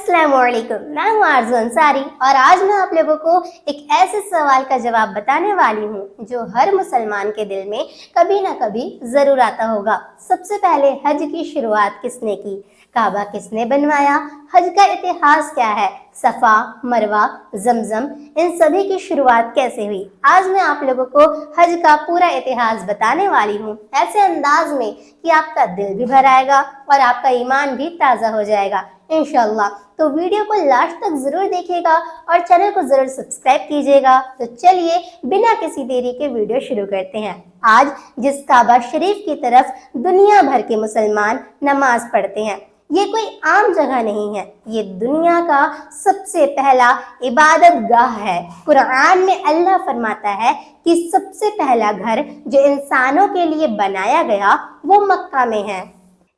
अस्सलाम वालेकुम, मैं हूँ आरज़ू अंसारी और आज मैं आप लोगों को एक ऐसे सवाल का जवाब बताने वाली हूँ जो हर मुसलमान के दिल में कभी ना कभी ज़रूर आता होगा। सबसे पहले हज की शुरुआत किसने की? काबा किसने बनवाया? हज का इतिहास क्या है? सफ़ा, मरवा, जमजम, इन सभी की शुरुआत कैसे हुई? आज मैं आप लोगों को हज का पूरा इतिहास बताने वाली हूँ, ऐसे अंदाज में कि आपका दिल भी भर आएगा और आपका ईमान भी ताज़ा हो जाएगा इंशाअल्लाह। तो वीडियो को लास्ट तक जरूर देखिएगा और चैनल को जरूर सब्सक्राइब कीजिएगा। तो चलिए बिना किसी देरी के वीडियो शुरू करते हैं। आज जिस काबा शरीफ की तरफ दुनिया भर के मुसलमान नमाज पढ़ते हैं, ये कोई आम जगह नहीं है, ये दुनिया का सबसे पहला इबादत गाह है। कुरान में अल्लाह फरमाता है कि सबसे पहला घर जो इंसानों के लिए बनाया गया वो मक्का में है।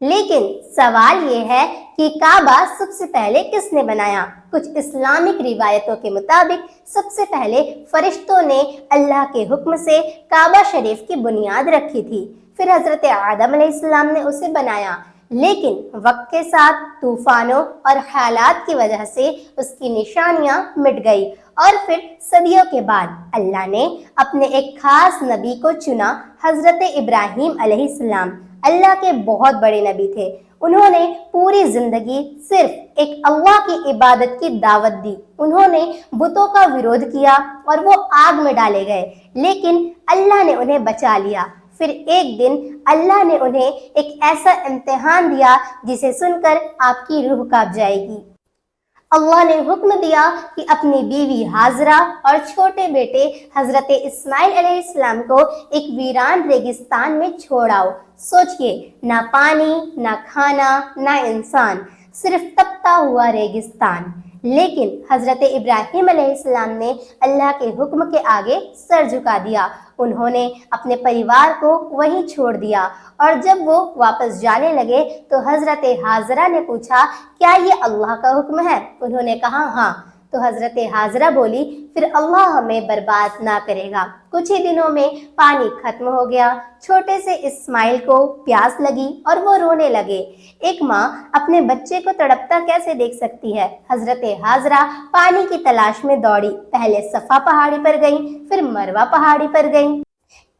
लेकिन सवाल ये है कि काबा सबसे पहले किसने बनाया? कुछ इस्लामिक रिवायतों के मुताबिक सबसे पहले फरिश्तों ने अल्लाह के हुक्म से काबा शरीफ की बुनियाद रखी थी, फिर हजरत आदम अलैहिस्सलाम ने उसे बनाया। लेकिन वक्त के साथ तूफानों और हालात की वजह से उसकी निशानियां मिट गई और फिर सदियों के बाद अल्लाह ने अपने एक खास नबी को चुना, हजरत इब्राहीम अलैहिस्सलाम। अल्लाह के बहुत बड़े नबी थे। उन्होंने पूरी जिंदगी सिर्फ एक अल्लाह की इबादत की दावत दी। उन्होंने बुतों का विरोध किया और वो आग में डाले गए, लेकिन अल्लाह ने उन्हें बचा लिया। फिर एक दिन अल्लाह ने उन्हें एक ऐसा इम्तिहान दिया जिसे सुनकर आपकी रूह कांप जाएगी। अल्लाह ने हुक्म दिया कि अपनी बीवी हाजरा और छोटे बेटे हजरत इस्माइल अलैहिस्सलाम को एक वीरान रेगिस्तान में छोड़ आओ। सोचिए, ना पानी, ना खाना, ना इंसान, सिर्फ तपता हुआ रेगिस्तान। लेकिन हजरत इब्राहीम अलैहिस्सलाम ने अल्लाह के हुक्म के आगे सर झुका दिया। उन्होंने अपने परिवार को वहीं छोड़ दिया और जब वो वापस जाने लगे तो हजरत हाजरा ने पूछा, क्या ये अल्लाह का हुक्म है? उन्होंने कहा हाँ। तो हजरत हाजरा बोली, फिर अल्लाह हमें बर्बाद ना करेगा। कुछ ही दिनों में पानी खत्म हो गया। छोटे से इस्माइल को प्यास लगी और वो रोने लगे। एक माँ अपने बच्चे को तड़पता कैसे देख सकती है? हजरत हाजरा पानी की तलाश में दौड़ी। पहले सफा पहाड़ी पर गई, फिर मरवा पहाड़ी पर गई।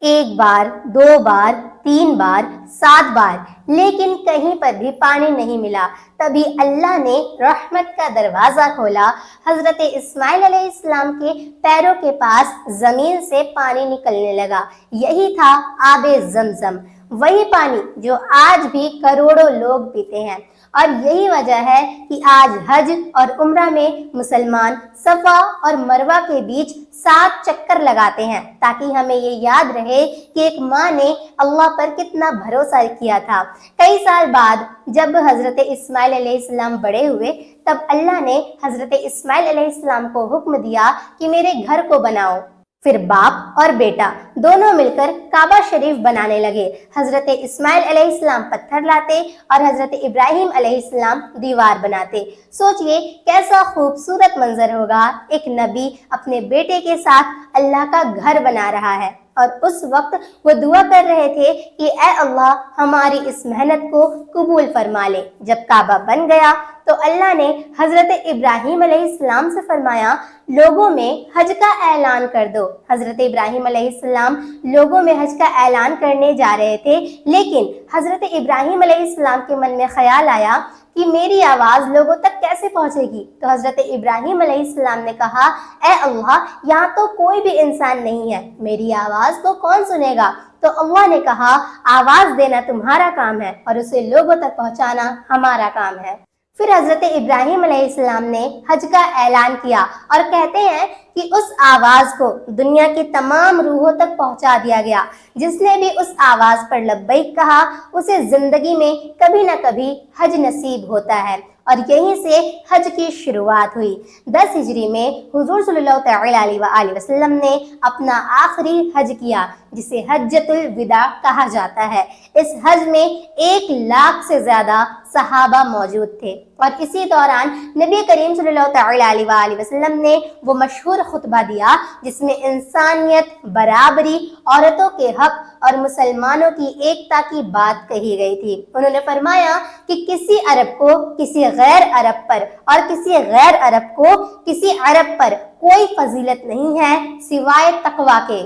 एक बार, दो बार, 3 बार, 7 बार, लेकिन कहीं पर भी पानी नहीं मिला। तभी अल्लाह ने रहमत का दरवाजा खोला। हजरत इस्माइल अलैहिस्सलाम के पैरों के पास जमीन से पानी निकलने लगा। यही था आबे जमजम, वही पानी जो आज भी करोड़ों लोग पीते हैं। और यही वजह है कि आज हज और उम्रा में मुसलमान सफा और मरवा के बीच 7 चक्कर लगाते हैं, ताकि हमें ये याद रहे कि एक माँ ने अल्लाह पर कितना भरोसा किया था। कई साल बाद जब हजरत इस्माइल अलैहिस्सलाम बड़े हुए, तब अल्लाह ने हजरत इस्माइल अलैहिस्सलाम को हुक्म दिया कि मेरे घर को बनाओ। फिर बाप और बेटा दोनों मिलकर काबा शरीफ बनाने लगे। हजरत इस्माइल अलैहिस्सलाम पत्थर लाते और हजरत इब्राहीम अलैहिस्सलाम दीवार बनाते। सोचिए कैसा खूबसूरत मंजर होगा, एक नबी अपने बेटे के साथ अल्लाह का घर बना रहा है। और उस वक्त वो दुआ कर रहे थे कि ऐ अल्लाह, हमारी इस मेहनत को कबूल फरमा ले। जब काबा बन गया तो अल्लाह ने हजरत इब्राहीम अलैहिस्सलाम से फरमाया, लोगों में हज का ऐलान कर दो। हजरत इब्राहीम अलैहिस्सलाम लोगों में हज का ऐलान करने जा रहे थे, लेकिन हजरत इब्राहीम अलैहिस्सलाम के मन में ख्याल आया कि मेरी आवाज़ लोगों तक कैसे पहुंचेगी। तो हजरत इब्राहीम अलैहिस्सलाम ने कहा, ऐ अल्लाह, यहाँ तो कोई भी इंसान नहीं है, मेरी आवाज़ को कौन सुनेगा? तो अल्लाह ने कहा, आवाज़ देना तुम्हारा काम है और उसे लोगों तक पहुँचाना हमारा काम है। फिर हजरत इब्राहीम अलैहिस्सलाम ने हज का ऐलान किया और कहते हैं कि उस आवाज़ को दुनिया की तमाम रूहों तक पहुंचा दिया गया। जिसने भी उस आवाज़ पर लब्बैक कहा, उसे जिंदगी में कभी न कभी हज नसीब होता है। और यहीं से हज की शुरुआत हुई। 10 हिजरी में हुजूर सल्लल्लाहु अलैहि वसल्लम ने अपना आखिरी हज किया, जिसे हज्जतुल विदा कहा जाता है। इस हज में 1 लाख से ज्यादा सहाबा मौजूद थे اور اسی دوران نبی کریم صلی اللہ علیہ وسلم نے وہ مشہور خطبہ دیا جس میں انسانیت، برابری، عورتوں کے حق اور مسلمانوں کی ایکتا کی بات کہی گئی تھی۔ انہوں نے فرمایا کہ کسی عرب کو کسی غیر عرب پر اور کسی غیر عرب کو کسی عرب پر کوئی فضیلت نہیں ہے سوائے تقوی کے۔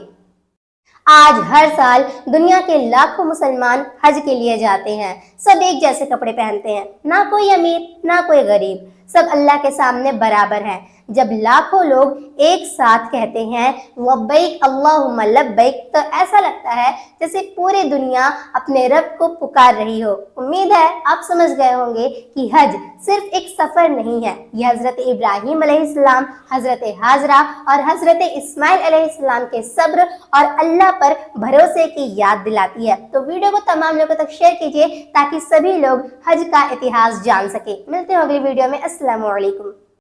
آج ہر سال دنیا کے لاکھوں مسلمان حج کے لیے جاتے ہیں، سب ایک جیسے کپڑے پہنتے ہیں، نہ کوئی امیر نہ کوئی غریب، سب اللہ کے سامنے برابر ہیں۔ جب لاکھوں لوگ ایک ساتھ کہتے ہیں لبیک اللہم لبیک تو ایسا لگتا ہے جیسے پوری دنیا اپنے رب کو پکار رہی ہو۔ امید ہے آپ سمجھ گئے ہوں گے کہ حج صرف ایک سفر نہیں ہے، یہ حضرت ابراہیم علیہ السلام، حضرت ہاجرہ اور حضرت اسماعیل علیہ السلام کے صبر اور اللہ پر بھروسے کی یاد دلاتی ہے۔ تو ویڈیو کو تمام لوگوں تک شیئر کیجیے تاکہ سبھی لوگ حج کا اتہاس جان سکیں۔ ملتے ہیں اگلی ویڈیو میں۔ السلام علیکم۔